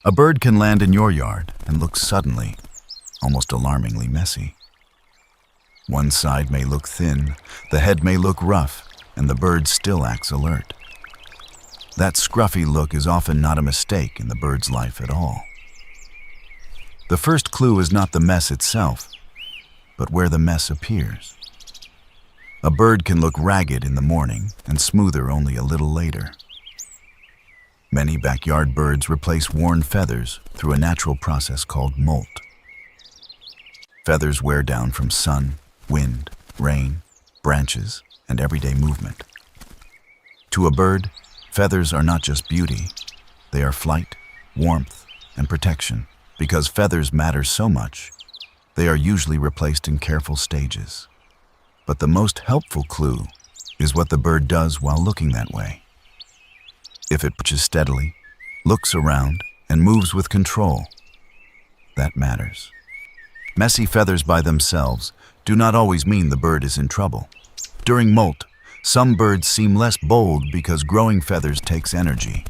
A bird can land in your yard and look suddenly, almost alarmingly messy. One side may look thin, the head may look rough, and the bird still acts alert. That scruffy look is often not a mistake in the bird's life at all. The first clue is not the mess itself, but where the mess appears. A bird can look ragged in the morning and smoother only a little later. Many backyard birds replace worn feathers through a natural process called molt. Feathers wear down from sun, wind, rain, branches, and everyday movement. To a bird, feathers are not just beauty, they are flight, warmth, and protection. Because feathers matter so much, they are usually replaced in careful stages. But the most helpful clue is what the bird does while looking that way. If it perches steadily, looks around, and moves with control, that matters. Messy feathers by themselves do not always mean the bird is in trouble. During molt, some birds seem less bold because growing feathers takes energy.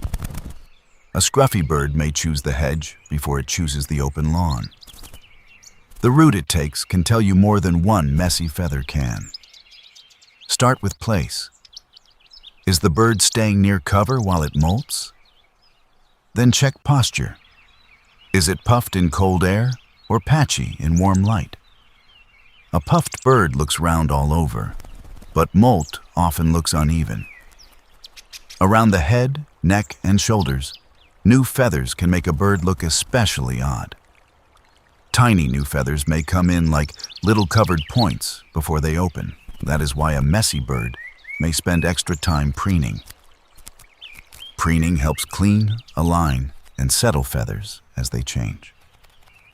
A scruffy bird may choose the hedge before it chooses the open lawn. The route it takes can tell you more than one messy feather can. Start with place. Is the bird staying near cover while it molts? Then check posture. Is it puffed in cold air or patchy in warm light? A puffed bird looks round all over, but molt often looks uneven. Around the head, neck, and shoulders, new feathers can make a bird look especially odd. Tiny new feathers may come in like little covered points before they open. That is why a messy bird may spend extra time preening. Preening helps clean, align, and settle feathers as they change.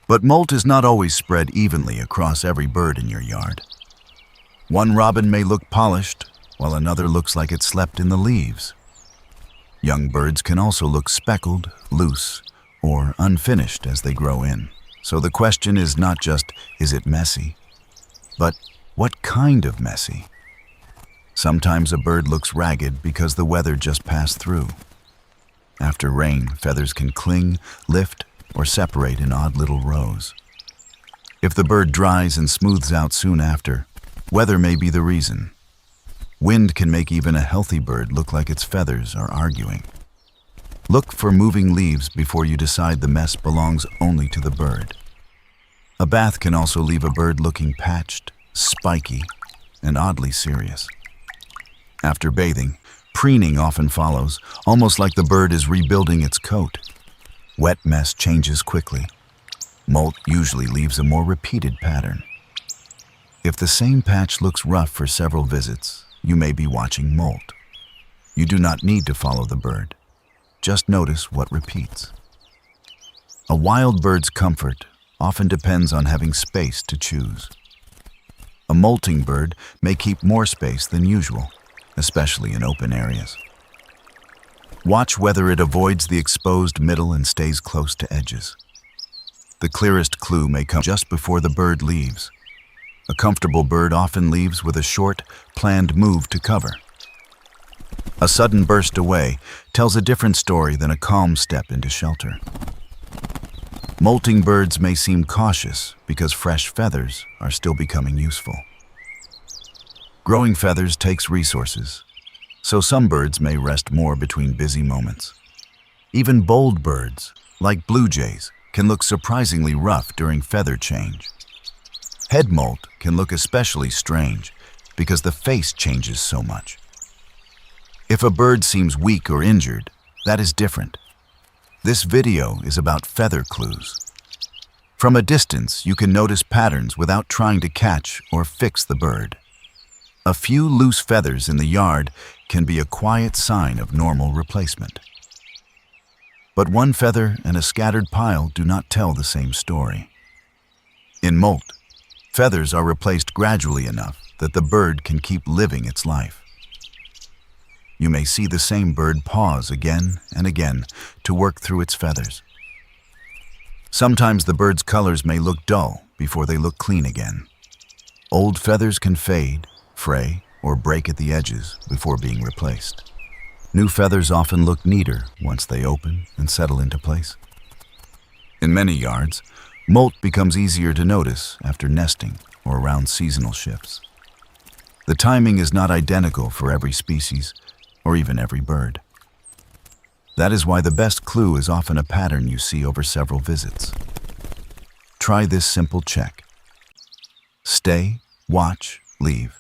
But molt is not always spread evenly across every bird in your yard. One robin may look polished, while another looks like it slept in the leaves. Young birds can also look speckled, loose, or unfinished as they grow in. So the question is not just, is it messy? But what kind of messy? Sometimes a bird looks ragged because the weather just passed through. After rain, feathers can cling, lift, or separate in odd little rows. If the bird dries and smooths out soon after, weather may be the reason. Wind can make even a healthy bird look like its feathers are arguing. Look for moving leaves before you decide the mess belongs only to the bird. A bath can also leave a bird looking patched, spiky, and oddly serious. After bathing, preening often follows, almost like the bird is rebuilding its coat. Wet mess changes quickly. Molt usually leaves a more repeated pattern. If the same patch looks rough for several visits, you may be watching molt. You do not need to follow the bird. Just notice what repeats. A wild bird's comfort often depends on having space to choose. A molting bird may keep more space than usual, especially in open areas. Watch whether it avoids the exposed middle and stays close to edges. The clearest clue may come just before the bird leaves. A comfortable bird often leaves with a short, planned move to cover. A sudden burst away tells a different story than a calm step into shelter. Molting birds may seem cautious because fresh feathers are still becoming useful. Growing feathers takes resources, so some birds may rest more between busy moments. Even bold birds, like blue jays, can look surprisingly rough during feather change. Head molt can look especially strange because the face changes so much. If a bird seems weak or injured, that is different. This video is about feather clues. From a distance, you can notice patterns without trying to catch or fix the bird. A few loose feathers in the yard can be a quiet sign of normal replacement. But one feather and a scattered pile do not tell the same story. In molt, feathers are replaced gradually enough that the bird can keep living its life. You may see the same bird pause again and again to work through its feathers. Sometimes the bird's colors may look dull before they look clean again. Old feathers can fade, fray, or break at the edges before being replaced. New feathers often look neater once they open and settle into place. In many yards, molt becomes easier to notice after nesting or around seasonal shifts. The timing is not identical for every species or even every bird. That is why the best clue is often a pattern you see over several visits. Try this simple check. Stay, watch, leave.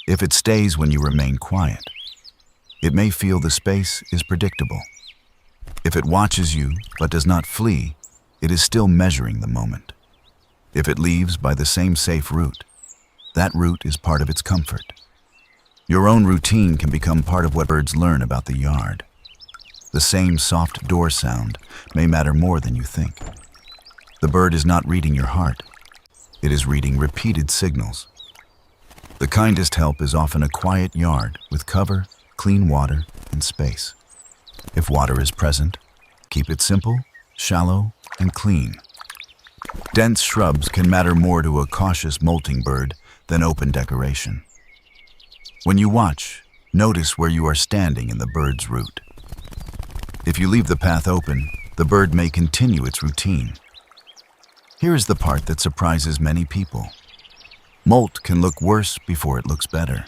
If it stays when you remain quiet, it may feel the space is predictable. If it watches you but does not flee, it is still measuring the moment. If it leaves by the same safe route, that route is part of its comfort. Your own routine can become part of what birds learn about the yard. The same soft door sound may matter more than you think. The bird is not reading your heart. It is reading repeated signals. The kindest help is often a quiet yard with cover, clean water, and space. If water is present, keep it simple, shallow, and clean. Dense shrubs can matter more to a cautious molting bird than open decoration. When you watch, notice where you are standing in the bird's route. If you leave the path open, the bird may continue its routine. Here is the part that surprises many people. Molt can look worse before it looks better.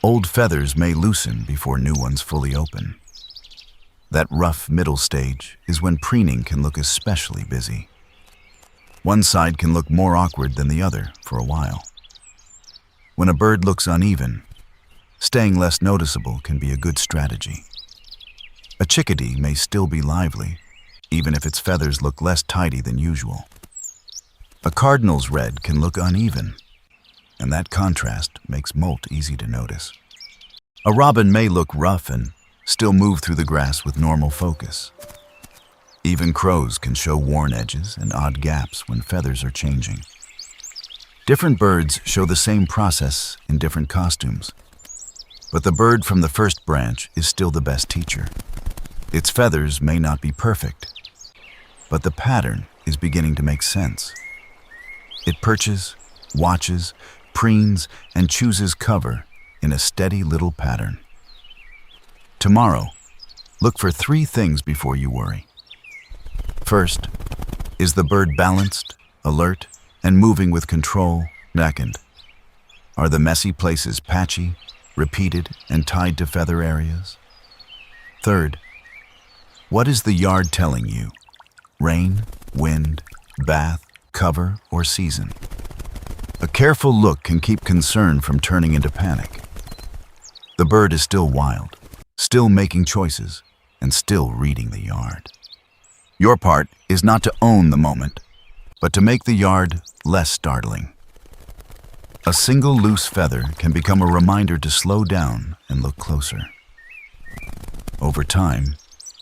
Old feathers may loosen before new ones fully open. That rough middle stage is when preening can look especially busy. One side can look more awkward than the other for a while. When a bird looks uneven, staying less noticeable can be a good strategy. A chickadee may still be lively, even if its feathers look less tidy than usual. A cardinal's red can look uneven, and that contrast makes molt easy to notice. A robin may look rough and still move through the grass with normal focus. Even crows can show worn edges and odd gaps when feathers are changing. Different birds show the same process in different costumes, but the bird from the first branch is still the best teacher. Its feathers may not be perfect, but the pattern is beginning to make sense. It perches, watches, preens, and chooses cover in a steady little pattern. Tomorrow, look for 3 things before you worry. First, is the bird balanced, alert, and moving with control? Second, are the messy places patchy, repeated, and tied to feather areas? Third, what is the yard telling you? Rain, wind, bath, cover, or season? A careful look can keep concern from turning into panic. The bird is still wild, still making choices, and still reading the yard. Your part is not to own the moment, but to make the yard less startling. A single loose feather can become a reminder to slow down and look closer. Over time,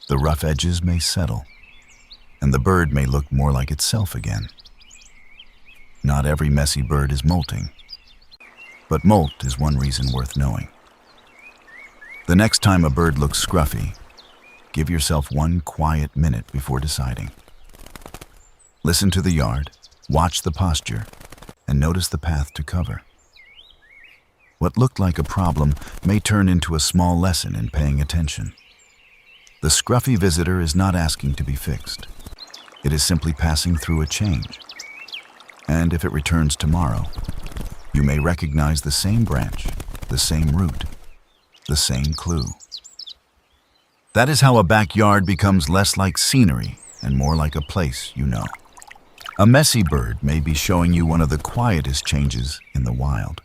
the rough edges may settle, and the bird may look more like itself again. Not every messy bird is molting, but molt is one reason worth knowing. The next time a bird looks scruffy, give yourself 1 quiet minute before deciding. Listen to the yard, watch the posture, and notice the path to cover. What looked like a problem may turn into a small lesson in paying attention. The scruffy visitor is not asking to be fixed. It is simply passing through a change. And if it returns tomorrow, you may recognize the same branch, the same route, the same clue. That is how a backyard becomes less like scenery and more like a place you know. A messy bird may be showing you one of the quietest changes in the wild.